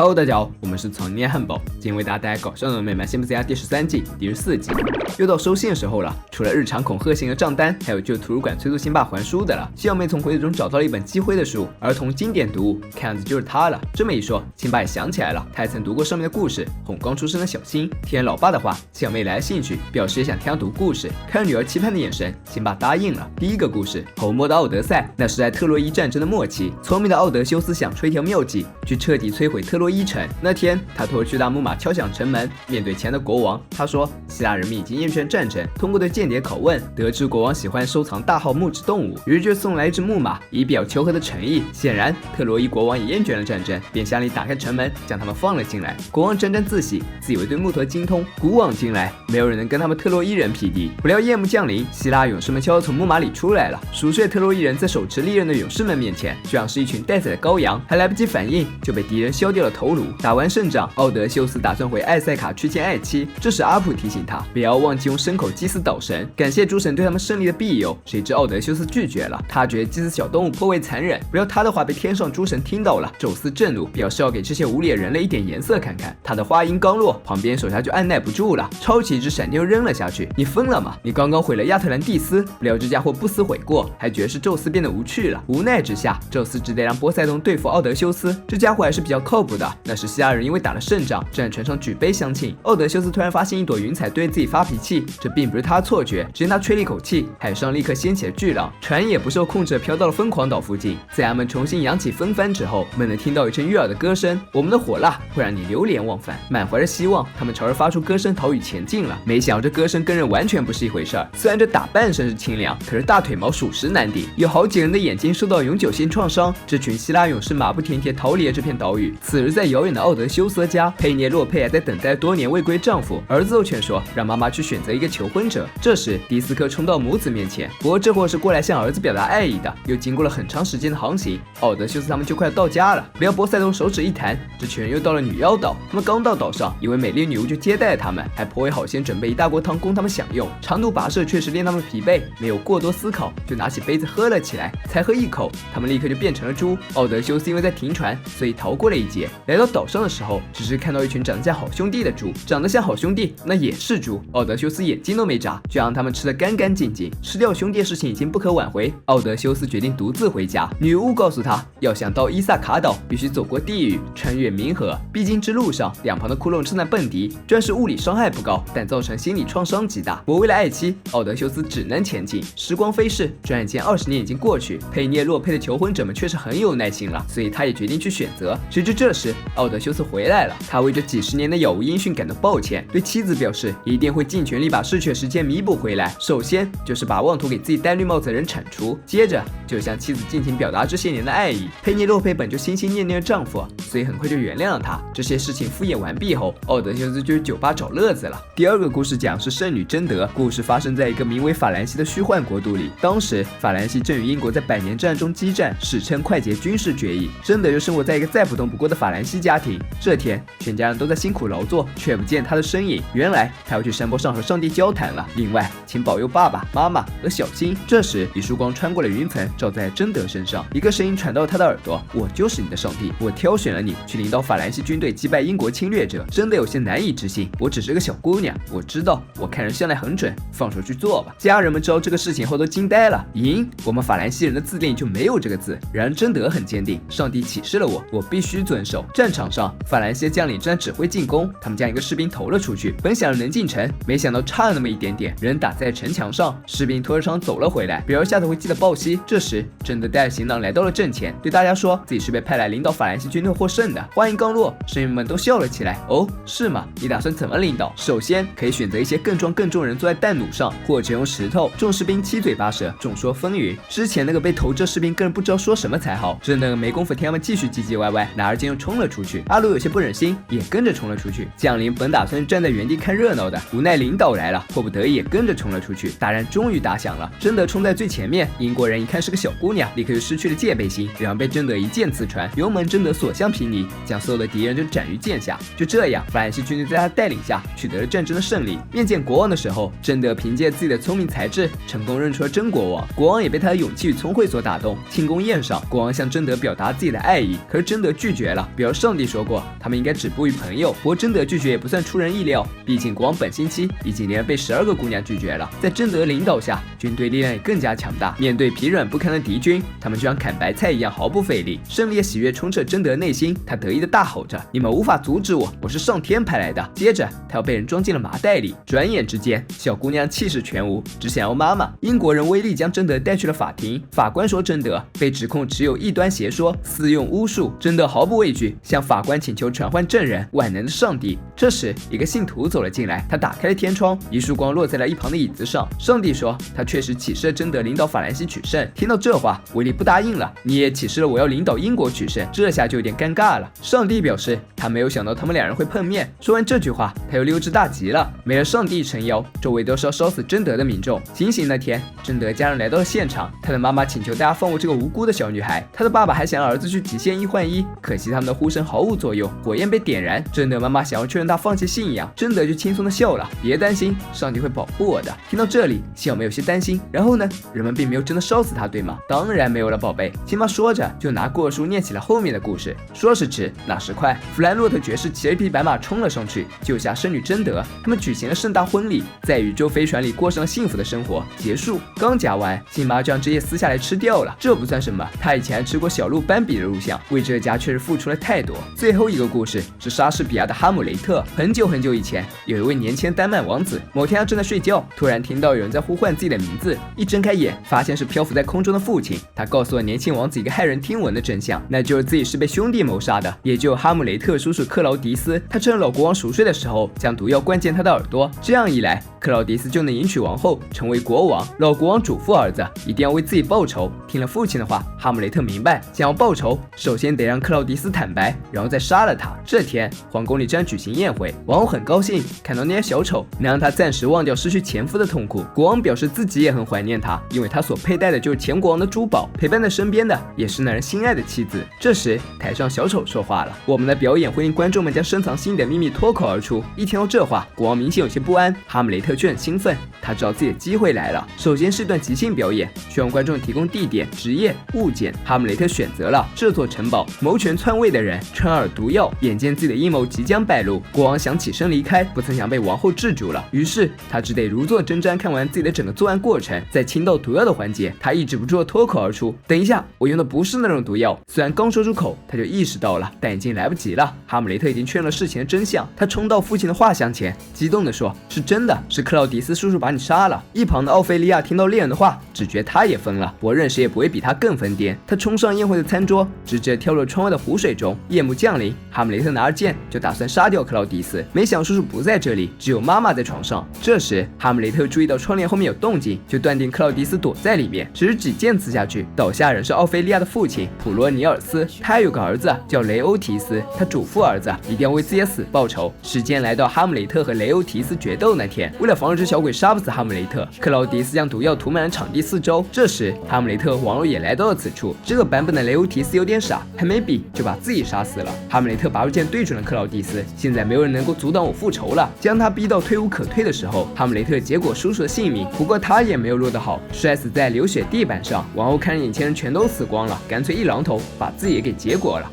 Hello， 大家好，我们是草泥汉堡，今天为大家带来搞笑的美漫辛普森家第13季第14集。又到收信的时候了，除了日常恐吓型的账单，还有旧图书馆催促辛巴还书的了。西小妹从柜子中找到了一本积灰的书，儿童经典读物，看样子就是它了。这么一说，辛巴也想起来了，他也曾读过上面的故事。哄刚出生的小新，听了老爸的话，西小妹来了兴趣，表示也想听他读故事。看着女儿期盼的眼神，辛巴答应了。第一个故事，红魔的奥德赛。那是在特洛伊战争的末期，聪明的奥德修斯想出一条妙计，去彻底摧毁特洛伊城。那天，他拖着巨大木马敲响城门，面对前的国王，他说：“希腊人民已经厌倦战争，通过对间谍拷问，得知国王喜欢收藏大号木质动物，于是就送来一只木马，以表求和的诚意。显然，特洛伊国王也厌倦了战争，便下令打开城门，将他们放了进来。国王沾沾自喜，自以为对木头精通，古往今来，没有人能跟他们特洛伊人匹敌。不料夜幕降临，希腊勇士们悄悄从木马里出来了。熟睡特洛伊人在手持利刃的勇士们面前，就像是一群待宰的羔羊，还来不及反应，就被敌人削掉了头颅。打完胜仗，奥德修斯打算回艾塞卡去见爱妻。这时阿普提醒他，不要忘记用牲口祭祀岛神，感谢诸神对他们胜利的庇佑。谁知奥德修斯拒绝了，他觉得祭祀小动物颇为残忍。不料他的话被天上诸神听到了，宙斯震怒，表示要给这些无理的人类一点颜色看看。他的话音刚落，旁边手下就按耐不住了，抄起一只闪电扔了下去。你疯了吗？你刚刚毁了亚特兰蒂斯！不料这家伙不思悔过，还觉得是宙斯变得无趣了。无奈之下，宙斯只得让波塞冬对付奥德修斯。这家伙还是比较靠谱的。那时希腊人因为打了胜仗，正在船上举杯相庆。奥德修斯突然发现一朵云彩对着自己发脾气，这并不是他的错觉，只见他吹了一口气，海上立刻掀起了巨浪，船也不受控制地飘到了疯狂岛附近。在他们重新扬起风帆之后，们能听到一阵悦耳的歌声：“我们的火蜡会让你流连忘返。”满怀着希望，他们朝着发出歌声逃狱前进了。没想到这歌声跟人完全不是一回事儿。虽然这打扮声是清凉，可是大腿毛属实难顶，有好几人的眼睛受到永久性创伤。这群希腊勇士马不停蹄逃离了这片岛屿。此时在遥远的奥德修斯家，佩涅洛佩还在等待多年未归丈夫，儿子都劝说让妈妈去选择一个求婚者。这时迪斯科冲到母子面前，不过这货是过来向儿子表达爱意的。又经过了很长时间的航行，奥德修斯他们就快要到家了。不料波塞冬手指一弹，这群人又到了女妖岛。他们刚到岛上，一位美丽女巫就接待了他们，还颇为好心准备一大锅汤供他们享用。长途跋涉确实令他们疲惫，没有过多思考，就拿起杯子喝了起来。才喝一口，他们立刻就变成了猪。奥德修斯因为在停船，所以逃过了一劫。来到岛上的时候，只是看到一群长得像好兄弟的猪，长得像好兄弟，那也是猪。奥德修斯眼睛都没眨，就让他们吃得干干净净。吃掉兄弟的事情已经不可挽回，奥德修斯决定独自回家。女巫告诉他，要想到伊萨卡岛，必须走过地狱，穿越冥河。必经之路上，两旁的窟窿正在蹦迪，虽然是物理伤害不高，但造成心理创伤极大。我为了爱妻，奥德修斯只能前进。时光飞逝，转眼间20年已经过去，佩涅洛佩的求婚者们却是很有耐心了，所以他也决定去选择。谁知这时奥德修斯回来了，他为这几十年的杳无音讯感到抱歉，对妻子表示一定会尽全力把逝去的时间弥补回来。首先就是把妄图给自己戴绿帽子的人铲除，接着就向妻子尽情表达这些年的爱意。佩涅洛佩本就心心念念的丈夫，所以很快就原谅了他。这些事情敷衍完毕后，奥德修斯就去酒吧找乐子了。第二个故事讲是圣女贞德，故事发生在一个名为法兰西的虚幻国度里。当时法兰西正与英国在100年战中激战，史称快捷军事决议。贞德就生活在一个再普通不过的法兰西家庭。这天全家人都在辛苦劳作，却不见他的身影。原来他要去山坡上和上帝交谈了。另外请保佑爸爸妈妈和小新。这时一束光穿过了云层，照在贞德身上，一个声音传到他的耳朵：我就是你的上帝，我挑选了你去领导法兰西军队击败英国侵略者。真的有些难以置信，我只是个小姑娘，我知道我看人向来很准，放手去做吧。家人们知道这个事情后都惊呆了。赢？我们法兰西人的字典里就没有这个字。然而贞德很坚定，上帝启示了我，我必须遵守。战场上法兰西的将领正在指挥进攻，他们将一个士兵投了出去，本想着能进城，没想到差了那么一点点，人打在城墙上，士兵拖着枪走了回来，表示下次会记得报息。这时贞德带着行囊来到了阵前，对大家说自己是被派来领导法兰西军队获胜的。话音刚落，士兵们都笑了起来。哦，是吗？你打算怎么领导？首先可以选择一些更壮更重的人坐在弹弩上，或者用石头。众士兵七嘴八舌，众说纷纭。之前那个被投掷士兵更是不知道说什么才好，真的没工夫听他们继续唧唧歪歪，拿着剑就冲了出去。阿鲁有些不忍心，也跟着冲了出去。将领本打算站在原地看热闹的，无奈领导来了，迫不得已也跟着冲了出去。大战终于打响了，贞德冲在最前面。英国人一看是个小姑娘，立刻就失去了戒备心，然后被贞德一剑刺穿。油门贞德所向披靡，将所有的敌人就斩于剑下。就这样，法兰西军队在他带领下取得了战争的胜利。面见国王的时候，贞德凭借自己的聪明才智，成功认出了真国王。国王也被他的勇气与聪慧所打动。庆功宴上，国王向贞德表达自己的爱意，可是贞德拒绝了，表而上帝说过，他们应该止步于朋友。不过贞德拒绝也不算出人意料，毕竟国王本星期已经连被12个姑娘拒绝了。在贞德领导下，军队力量也更加强大。面对疲软不堪的敌军，他们就像砍白菜一样毫不费力。胜利的喜悦充斥贞德内心，他得意的大吼着：“你们无法阻止我，我是上天派来的！”接着，他要被人装进了麻袋里。转眼之间，小姑娘气势全无，只想要妈妈。英国人威利将贞德带去了法庭，法官说贞德被指控持有异端邪说，私用巫术。贞德毫不畏惧，向法官请求传唤证人——万能的上帝。这时，一个信徒走了进来，他打开了天窗，一束光落在了一旁的椅子上。上帝说，他确实启示了贞德领导法兰西取胜。听到这话，威利不答应了。你也启示了我要领导英国取胜，这下就有点尴尬了。上帝表示，他没有想到他们两人会碰面。说完这句话，他又溜之大吉了。没了上帝撑腰，周围都是要烧死贞德的民众。行刑那天，贞德家人来到了现场，他的妈妈请求大家放过这个无辜的小女孩。他的爸爸还想让儿子去极限1换1，可惜他们的呼声毫无作用，火焰被点燃。贞德妈妈想要劝他放弃信仰，贞德就轻松的笑了：“别担心，上帝会保护我的。”听到这里，小妹有些担心。然后呢？人们并没有真的烧死他，对吗？当然没有了，宝贝。辛巴说着，就拿过书念起了后面的故事。说时迟，那时快，弗兰洛特爵士骑了一匹白马冲了上去，救下圣女贞德。他们举行了盛大婚礼，在宇宙飞船里过上了幸福的生活。结束。刚讲完，辛巴就让这些撕下来吃掉了。这不算什么，他以前还吃过小鹿斑比的肉酱，为这家确实付出了太多。最后一个故事是莎士比亚的《哈姆雷特》。很久很久以前，有一位年轻的丹麦王子，某天他正在睡觉，突然听到有人在呼唤自己的名字，一睁开眼，发现是漂浮在空中的父亲。他告诉了年轻王子一个骇人听闻的真相，那就是自己是被兄弟谋杀的，也就哈姆雷特叔叔克劳迪斯。他趁老国王熟睡的时候，将毒药灌进他的耳朵，这样一来，克劳迪斯就能迎娶王后，成为国王。老国王嘱咐儿子一定要为自己报仇。听了父亲的话，哈姆雷特明白，想要报仇，首先得让克劳迪斯坦白，然后再杀了他。这天，皇宫里正举行宴会，王后很高兴看到那些小丑，能让他暂时忘掉失去前夫的痛苦。国王表示自己也很怀念他，因为他所佩戴的就是前国王的珠宝，陪伴在身边的也是那人心爱的妻子。这时，台上小丑说话了：“我们的表演会令观众们将深藏心底的秘密脱口而出。”一听到这话，国王明显有些不安，哈姆雷特却很兴奋，他知道自己的机会来了。首先是一段即兴表演，需要观众提供地点、职业、物件。哈姆雷特选择了这座城堡，谋权篡位的人穿耳毒药。眼见自己的阴谋即将败露，国王想起身离开，不曾想被王后制住了。于是他只得如坐针毡，看完自己的整个作案过程。在倾倒毒药的环节，他抑制不住脱口而出：“等一下，我用的不是那种毒药。”虽然刚说出口，他就意识到了，但已经来不及了。哈姆雷特已经确认了事情的真相，他冲到父亲的画像前，激动地说：“是真的，是克劳迪斯叔叔把你杀了。”一旁的奥菲利亚听到猎人的话，只觉他也疯了，我任谁也不会比他更疯癫。他冲上宴会的餐桌，直接跳入窗外的湖水中。夜幕降临，哈姆雷特拿着剑就打算杀掉克劳迪斯，没想叔叔不在这里，只有妈妈在床上。这时哈姆雷特注意到窗帘后面有动静，就断定克劳迪斯躲在里面，只是几剑刺下去，倒下人是奥菲利亚的父亲普罗尼尔斯。他有个儿子叫雷欧提斯，他嘱咐儿子一定要为自己的死报仇。时间来到哈姆雷特和雷欧提斯决斗那天，为了防止小鬼杀不死哈姆雷特，克劳迪斯将毒药涂满了场地四周。这时哈姆雷特和王后也来到了此处。这个版本的雷欧提斯有点傻，还没比就把自己杀死了。哈姆雷特拔出剑对准了克劳迪斯，现在没有人能够阻挡我复仇了。将他逼到退无可退的时候，哈姆雷特结果叔叔的性命，不过他也没有落得好，摔死在流血地板上。王后看着眼前人全都死光了，干脆一榔头把自己也给结果了。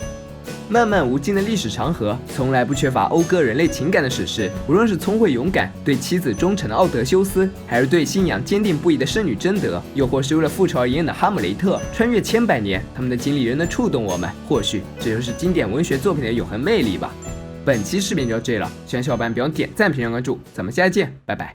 漫漫无尽的历史长河，从来不缺乏讴歌人类情感的史诗。无论是聪慧勇敢、对妻子忠诚的奥德修斯，还是对信仰坚定不移的圣女贞德，又或是为了复仇而演的哈姆雷特，穿越千百年，他们的经历仍能触动我们。或许这就是经典文学作品的永恒魅力吧。本期视频就到这里了，喜欢小伙伴别忘点赞、评论、关注，咱们下期见，拜拜。